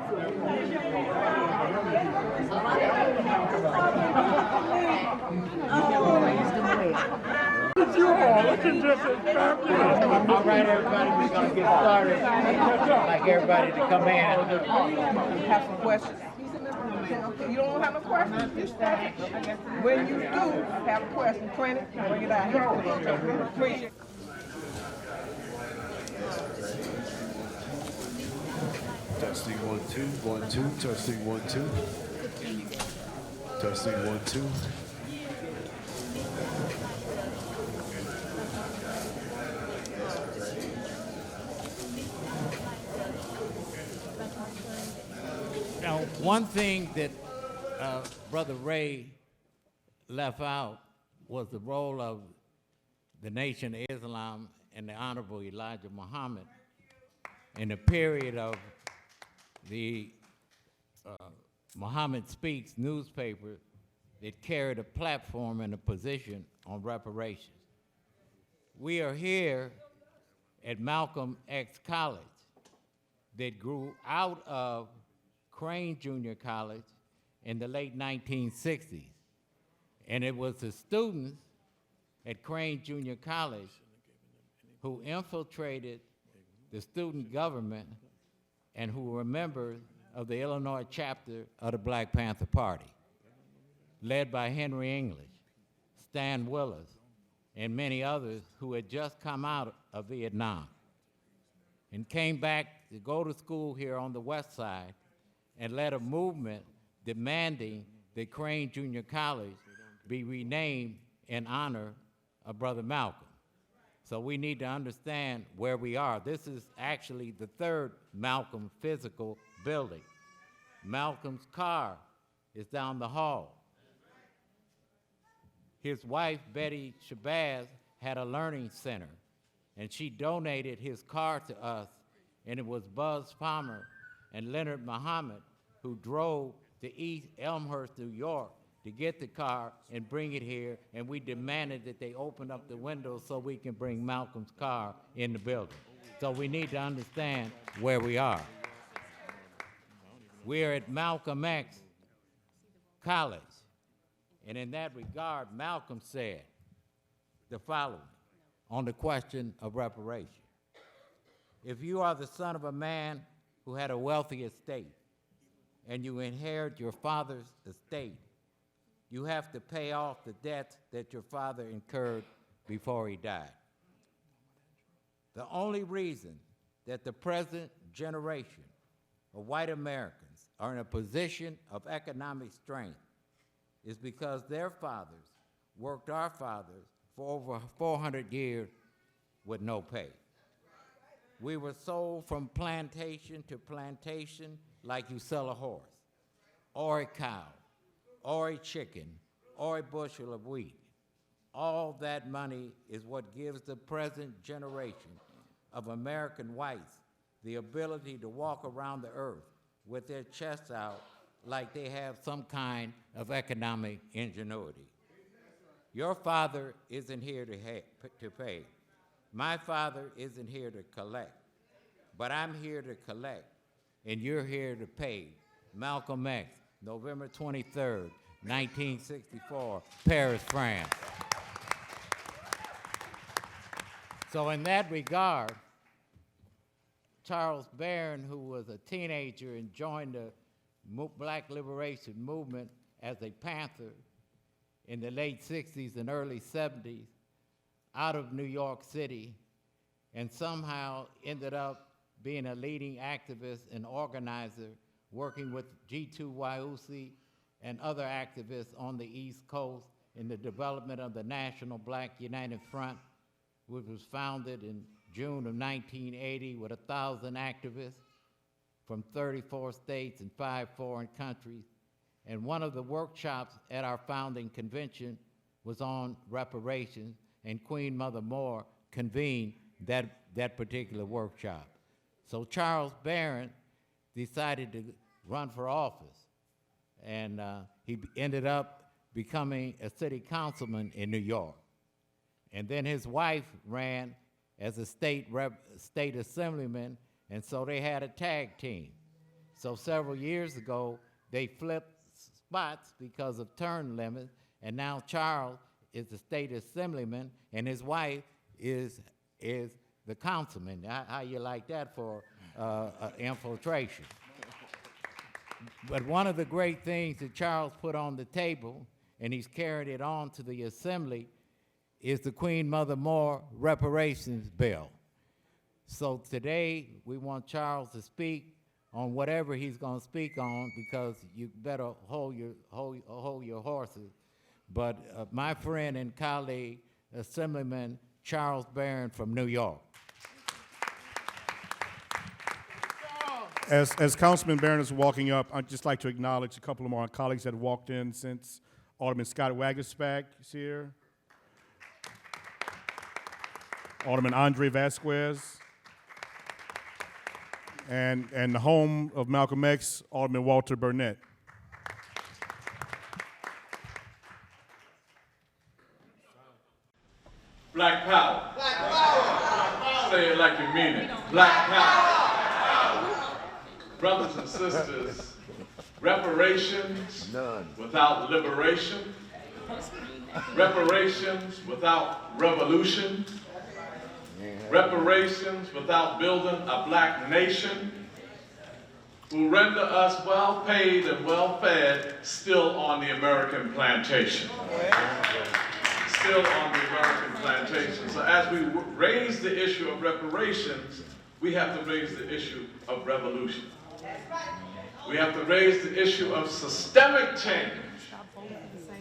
You all looking just as fabulous. All right, everybody, we're going to get started. I'd like everybody to come in. Have some questions. You don't have no questions? You start it. When you do have a question, Trini, bring it out here. Appreciate it. Testing 1 2 1 2. Testing 1 2. Testing 1 2. Now, one thing that Brother Ray left out was the role of the Nation of Islam and the Honorable Elijah Muhammad in the period of the Muhammad Speaks newspaper that carried a platform and a position on reparations. We are here at Malcolm X College that grew out of Crane Junior College in the late 1960s. And it was the students at Crane Junior College who infiltrated the student government and who were members of the Illinois chapter of the Black Panther Party, led by Henry English, Stan Willis, and many others who had just come out of Vietnam and came back to go to school here on the West Side and led a movement demanding that Crane Junior College be renamed in honor of Brother Malcolm. So we need to understand where we are. This is actually the third Malcolm physical building. Malcolm's car is down the hall. His wife, Betty Shabazz, had a learning center, and she donated his car to us, and it was Buzz Palmer and Leonard Muhammad who drove to East Elmhurst, New York, to get the car and bring it here, and we demanded that they open up the windows so we can bring Malcolm's car in the building. So we need to understand where we are. We're at Malcolm X College, and in that regard, Malcolm said the following on the question of reparation. If you are the son of a man who had a wealthy estate, and you inherit your father's estate, you have to pay off the debts that your father incurred before he died. The only reason that the present generation of white Americans are in a position of economic strength is because their fathers worked our fathers for over 400 years with no pay. We were sold from plantation to plantation like you sell a horse, or a cow, or a chicken, or a bushel of wheat. All that money is what gives the present generation of American whites the ability to walk around the earth with their chests out like they have some kind of economic ingenuity. Your father isn't here to pay. My father isn't here to collect. But I'm here to collect, and you're here to pay. Malcolm X, November 23rd, 1964, Paris, France. So in that regard, Charles Barron, who was a teenager and joined the Black Liberation Movement as a Panther in the late 60s and early 70s, out of New York City, and somehow ended up being a leading activist and organizer, working with G2YUC and other activists on the East Coast in the development of the National Black United Front, which was founded in June of 1980 with 1,000 activists from 34 states and 5 foreign countries. And one of the workshops at our founding convention was on reparations, and Queen Mother Moore convened that particular workshop. So Charles Barron decided to run for office, and he ended up becoming a city councilman in New York. And then his wife ran as a state assemblyman, and so they had a tag team. So several years ago, they flipped spots because of term limits, and now Charles is the state assemblyman, and his wife is the councilman. How you like that for infiltration? But one of the great things that Charles put on the table, and he's carried it on to the assembly, is the Queen Mother Moore Reparations Bill. So today, we want Charles to speak on whatever he's going to speak on, because you better hold your horses. But my friend and colleague, Assemblyman Charles Barron from New York. As Councilman Barron is walking up, I'd just like to acknowledge a couple of my colleagues that have walked in since. Alderman Scott Waggerspack is here. Alderman Andre Vasquez. And the home of Malcolm X, Alderman Walter Burnett. Black power. Black power. Say it like you mean it. Black power. Brothers and sisters, reparations without liberation, reparations without revolution, reparations without building a black nation will render us well paid and well fed still on the American plantation. Still on the American plantation. So as we raise the issue of reparations, we have to raise the issue of revolution. We have to raise the issue of systemic change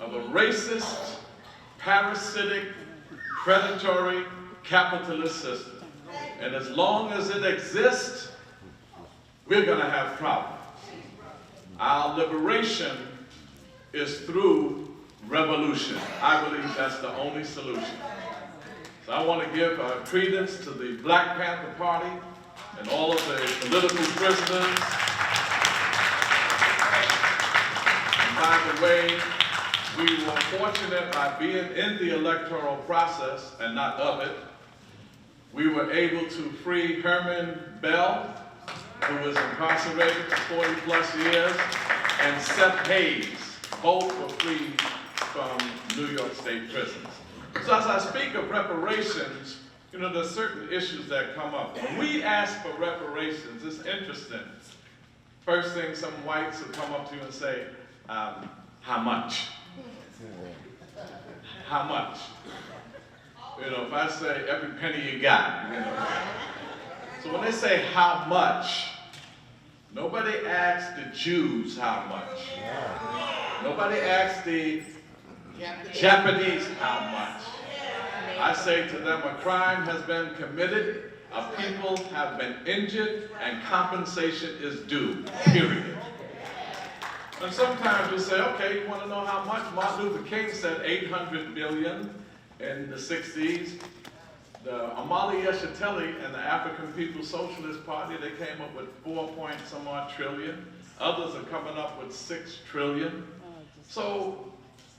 of a racist, parasitic, predatory, capitalist system. And as long as it exists, we're going to have problems. Our liberation is through revolution. I believe that's the only solution. So I want to give credence to the Black Panther Party and all of the political prisoners. And by the way, we were fortunate by being in the electoral process and not of it. We were able to free Herman Bell, who was incarcerated for 40 plus years, and Seth Hayes. Both were freed from New York State prisons. So as I speak of reparations, you know, there's certain issues that come up. When we ask for reparations, it's interesting. First thing, some whites will come up to you and say, how much? How much? You know, if I say every penny you got, you know. So when they say how much, nobody asks the Jews how much. Nobody asks the Japanese how much. I say to them, a crime has been committed, a people have been injured, and compensation is due, period. And sometimes we say, okay, you want to know how much? Martin Luther King said 800 billion in the 60s. The Amali Yeshiteli and the African People's Socialist Party, they came up with 4-point-some-odd trillion. Others are coming up with 6 trillion. So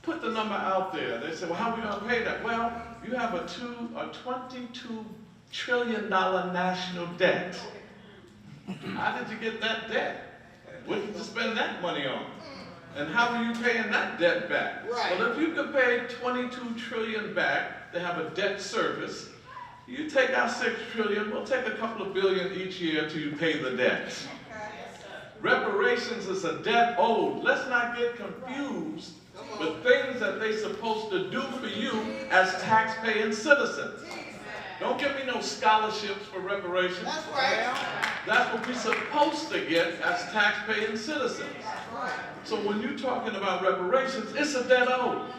put the number out there. They say, well, how are we going to pay that? Well, you have a $22 trillion national debt. How did you get that debt? What did you spend that money on? And how are you paying that debt back? Right. Well, if you could pay 22 trillion back, they have a debt service. You take our 6 trillion, we'll take a couple of billion each year till you pay the debt. Reparations is a debt owed. Let's not get confused with things that they're supposed to do for you as tax-paying citizens. Don't give me no scholarships for reparations. That's right. That's what we're supposed to get as tax-paying citizens. So when you're talking about reparations, it's a debt owed.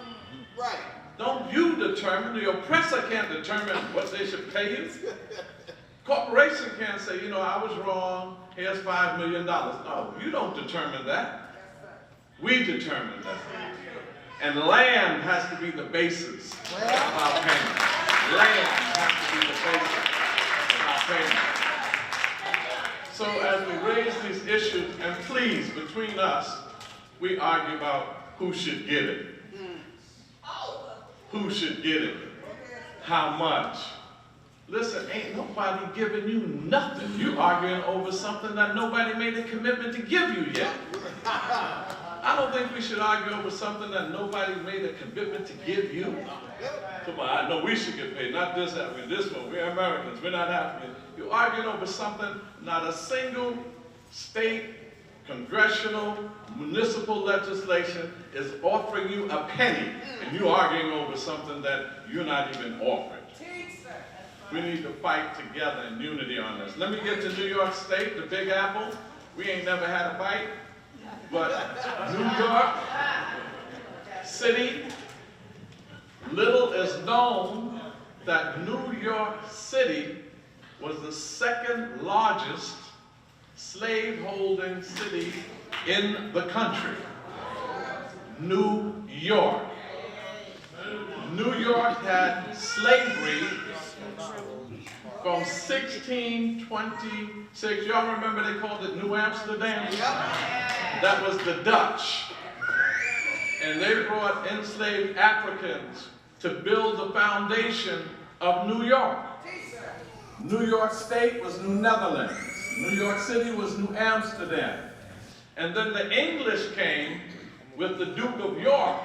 Right. Don't you determine, the oppressor can't determine what they should pay you. Corporation can't say, you know, I was wrong, here's $5 million. No, you don't determine that. We determine that. And land has to be the basis of our payment. Land has to be the basis of our payment. So as we raise these issues, and please, between us, we argue about who should get it. Who should get it? How much? Listen, ain't nobody giving you nothing. You arguing over something that nobody made a commitment to give you yet. I don't think we should argue over something that nobody made a commitment to give you. Come on, I know we should get paid, not this African, this one. We're Americans, we're not African. You're arguing over something not a single state, congressional, municipal legislation is offering you a penny, and you're arguing over something that you're not even offered. We need to fight together in unity on this. Let me get to New York State, the Big Apple. We ain't never had a fight, but New York City, little is known that New York City was the second largest slave-holding city in the country. New York. New York had slavery from 1626. Y'all remember they called it New Amsterdam? That was the Dutch. And they brought enslaved Africans to build the foundation of New York. New York State was New Netherlands. New York City was New Amsterdam. And then the English came with the Duke of York,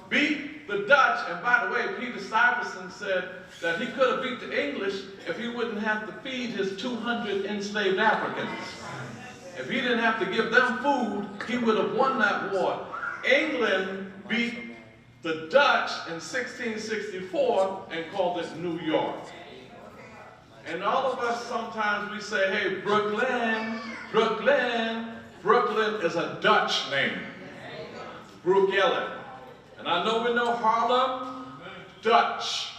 beat the Dutch, and by the way, Peter Stuyvesant said that he could have beat the English if he wouldn't have to feed his 200 enslaved Africans. If he didn't have to give them food, he would have won that war. England beat the Dutch in 1664 and called it New York. And all of us sometimes we say, hey, Brooklyn, Brooklyn. Brooklyn is a Dutch name. Brookellen. And I know we know Harlem, Dutch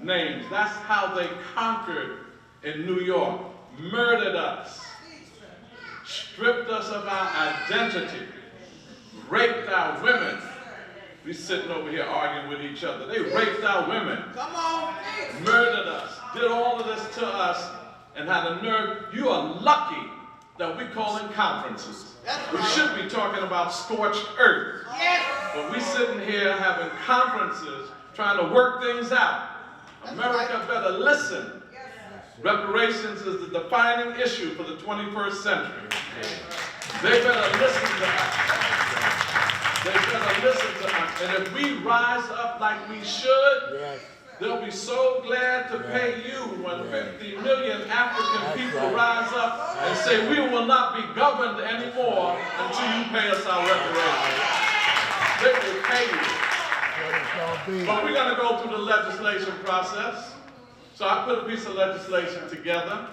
names. That's how they conquered in New York. Murdered us. Stripped us of our identity. Raped our women. We sitting over here arguing with each other. They raped our women. Come on. Murdered us. Did all of this to us and had a nerve. You are lucky that we call in conferences. We should be talking about scorched earth. But we sitting here having conferences trying to work things out. America better listen. Reparations is the defining issue for the 21st century. They better listen to us. They better listen to us. And if we rise up like we should, they'll be so glad to pay you when 50 million African people rise up and say, we will not be governed anymore until you pay us our reparations. They will pay you. But we're going to go through the legislation process. So I put a piece of legislation together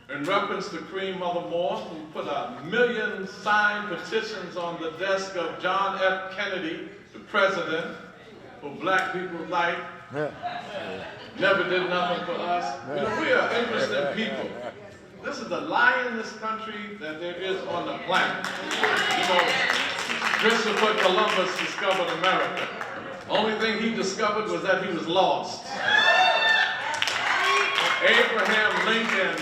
in reference to Queen Mother Moore, who put 1 million signed petitions on the desk of John F. Kennedy, the president, for black people's life. Never did nothing for us. You know, we are interested people. This is the lionest country that there is on the planet. You know, Christopher Columbus discovered America. Only thing he discovered was that he was lost. Abraham Lincoln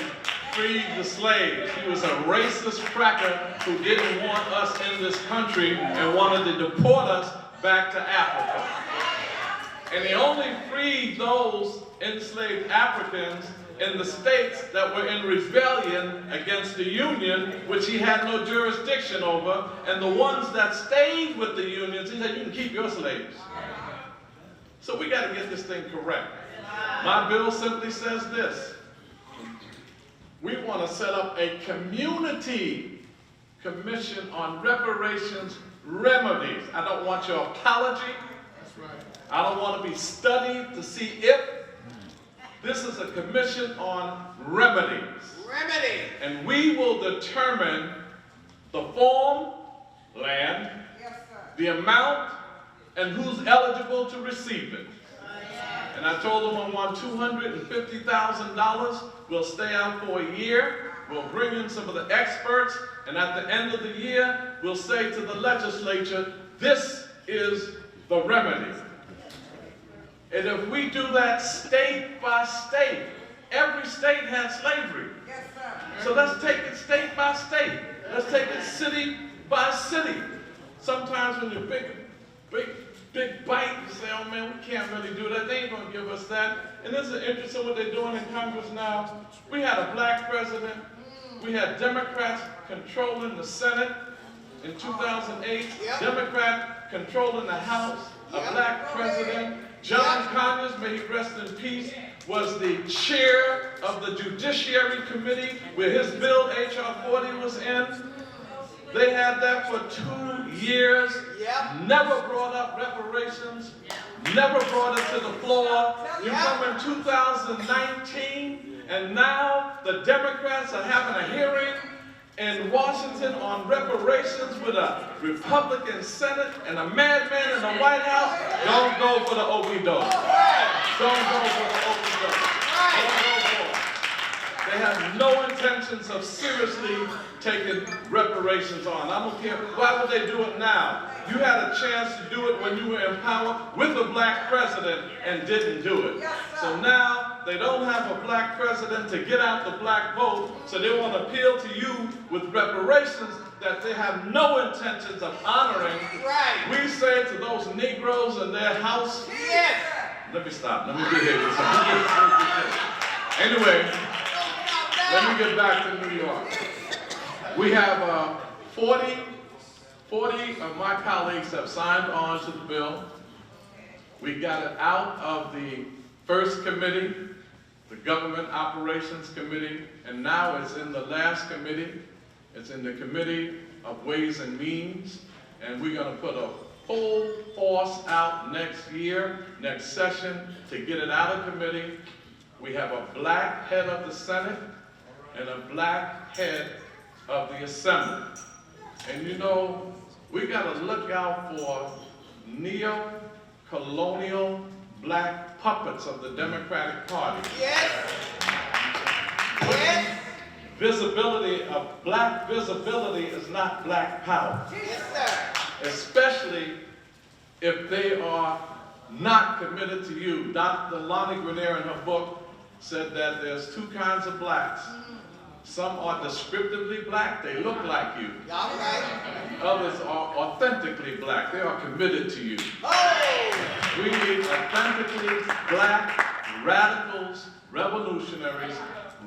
freed the slaves. He was a racist cracker who didn't want us in this country and wanted to deport us back to Africa. And he only freed those enslaved Africans in the states that were in rebellion against the Union, which he had no jurisdiction over, and the ones that stayed with the Unions, he said, you can keep your slaves. So we got to get this thing correct. My bill simply says this. We want to set up a community commission on reparations remedies. I don't want your apology. I don't want to be studied to see if. This is a commission on remedies. Remedy. And we will determine the form, land, the amount, and who's eligible to receive it. And I told them I want $250,000. We'll stay out for a year. We'll bring in some of the experts. And at the end of the year, we'll say to the legislature, this is the remedy. And if we do that state by state, every state has slavery. Yes, sir. So let's take it state by state. Let's take it city by city. Sometimes when you're big big bite and say, oh man, we can't really do that. They ain't gonna give us that. And this is interesting what they're doing in Congress now. We had a black president. We had Democrats controlling the Senate in 2008. Democrat controlling the House. A black president. John Conyers, may he rest in peace, was the chair of the Judiciary Committee where his bill, H.R. 40, was in. They had that for 2 years, never brought up reparations, never brought it to the floor. You come in 2019, and now the Democrats are having a hearing in Washington on reparations with a Republican Senate and a madman in the White House. Don't go for the okey-doke. Don't go for the okey-doke. Don't go for it. They have no intentions of seriously taking reparations on. I don't care. Why would they do it now? You had a chance to do it when you were in power with a black president and didn't do it. So now they don't have a black president to get out the black vote, so they want to appeal to you with reparations that they have no intentions of honoring. We say to those Negroes in their house, let me stop. Let me get here. Anyway, let me get back to New York. We have 40 of my colleagues have signed on to the bill. We got it out of the first committee, the Government Operations Committee, and now it's in the last committee. It's in the Committee of Ways and Means, and we're going to put a full force out next year, next session, to get it out of committee. We have a black head of the Senate and a black head of the Assembly. And you know, we got to look out for neo-colonial black puppets of the Democratic Party. Visibility of black visibility is not black power. Especially if they are not committed to you. Dr. Lonnie Grenier in her book said that there's two kinds of blacks. Some are descriptively black, they look like you. Others are authentically black, they are committed to you. We need authentically black radicals, revolutionaries,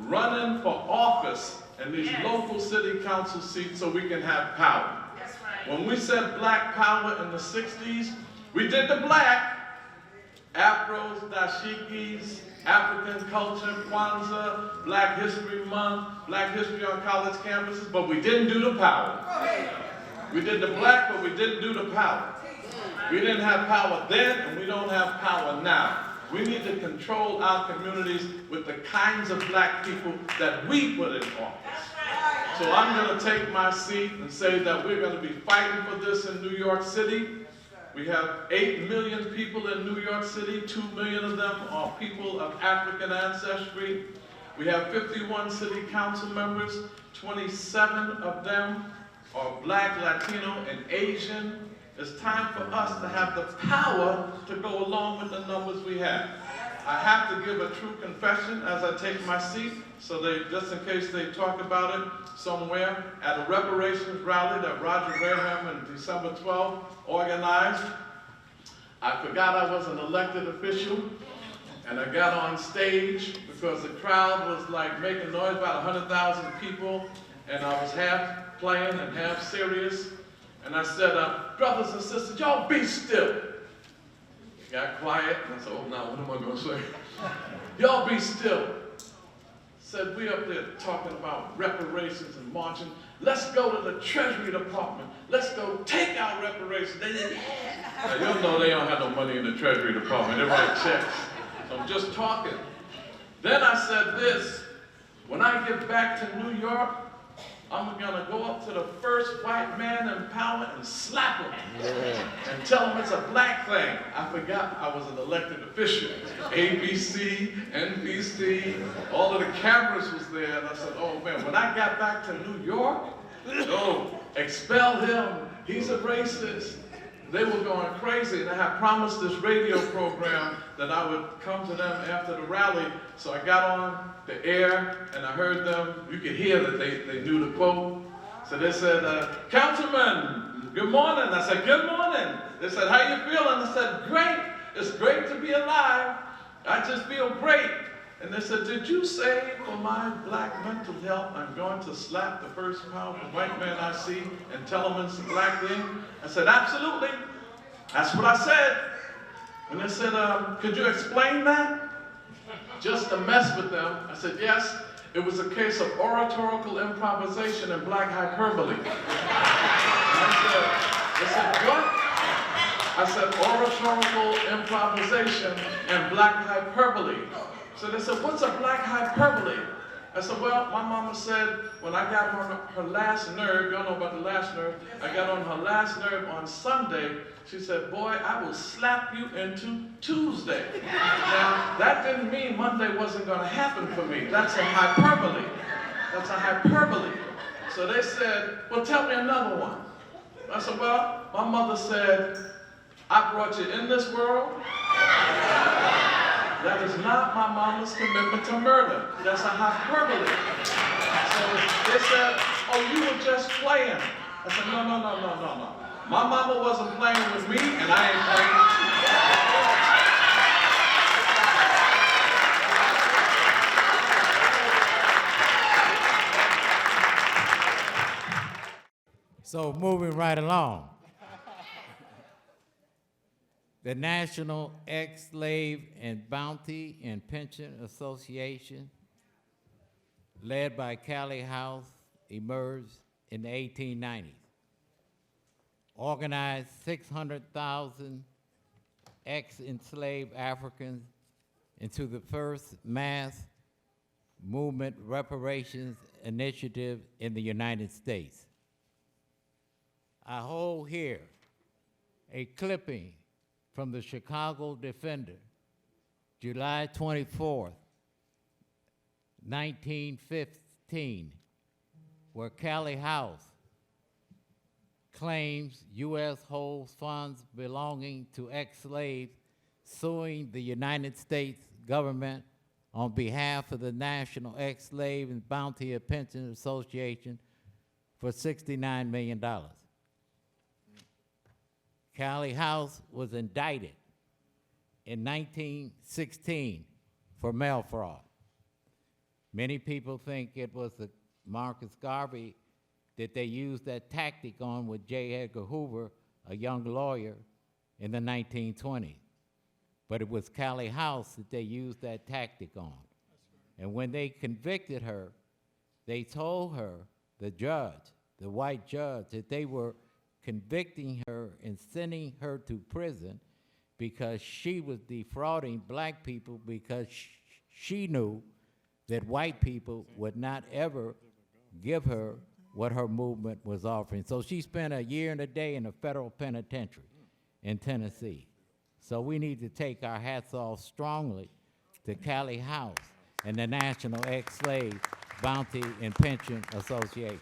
running for office in these local city council seats so we can have power. When we said black power in the 60s, we did the black. Afros, dashikis, African culture, Kwanzaa, Black History Month, Black History on college campuses, but we didn't do the power. We did the black, but we didn't do the power. We didn't have power then, and we don't have power now. We need to control our communities with the kinds of black people that we put in office. So I'm going to take my seat and say that we're going to be fighting for this in New York City. We have 8 million people in New York City. 2 million of them are people of African ancestry. We have 51 city council members. 27 of them are black, Latino, and Asian. It's time for us to have the power to go along with the numbers we have. I have to give a true confession as I take my seat, so they, just in case they talk about it somewhere, at a reparations rally that Roger Graham in December 12th organized. I forgot I was an elected official, and I got on stage because the crowd was like making noise, about 100,000 people, and I was half playing and half serious. And I said, brothers and sisters, y'all be still. Got quiet, and I said, oh, now what am I going to say? Y'all be still. Said, we up there talking about reparations and marching. Let's go to the Treasury Department. Let's go take our reparations. They didn't. Now, you know they don't have no money in the Treasury Department. They write checks. So I'm just talking. Then I said this, when I get back to New York, I'm gonna go up to the first white man in power and slap him and tell him it's a black thing. I forgot I was an elected official. ABC, NBC, all of the cameras was there, and I said, oh man, when I got back to New York, oh, expel him, he's a racist. They were going crazy, and I had promised this radio program that I would come to them after the rally, so I got on the air, and I heard them. You could hear that they knew the quote. So they said, Councilman, good morning. I said, good morning. They said, how you feeling? I said, great. It's great to be alive. I just feel great. And they said, did you say for my black mental health, I'm going to slap the first powerful white man I see and tell him it's a black thing? I said, absolutely. That's what I said. And they said, could you explain that? Just to mess with them. I said, yes. It was a case of oratorical improvisation and black hyperbole. And I said, what? I said, oratorical improvisation and black hyperbole. So they said, what's a black hyperbole? I said, well, my mama said when I got on her last nerve, y'all know about the last nerve, I got on her last nerve on Sunday, she said, boy, I will slap you into Tuesday. Now, that didn't mean Monday wasn't going to happen for me. That's a hyperbole. That's a hyperbole. So they said, well, tell me another one. I said, well, my mother said, I brought you in this world. That is not my mama's commitment to murder. That's a hyperbole. So they said, oh, you were just playing. I said, no. My mama wasn't playing with me, and I ain't playing. So moving right along. The National Ex-Slave and Bounty and Pension Association, led by Callie House, emerged in the 1890s. Organized 600,000 ex-enslaved Africans into the first mass movement reparations initiative in the United States. I hold here a clipping from the Chicago Defender, July 24th, 1915, where Callie House claims U.S. holds funds belonging to ex-slaves suing the United States government on behalf of the National Ex-Slave and Bounty and Pension Association for $69 million. Callie House was indicted in 1916 for mail fraud. Many people think it was the Marcus Garvey that they used that tactic on with J. Edgar Hoover, a young lawyer, in the 1920s. But it was Callie House that they used that tactic on. And when they convicted her, they told her, the judge, the white judge, that they were convicting her and sending her to prison because she was defrauding black people, because she knew that white people would not ever give her what her movement was offering. So she spent a year and a day in a federal penitentiary in Tennessee. So we need to take our hats off strongly to Callie House and the National Ex-Slave Bounty and Pension Association.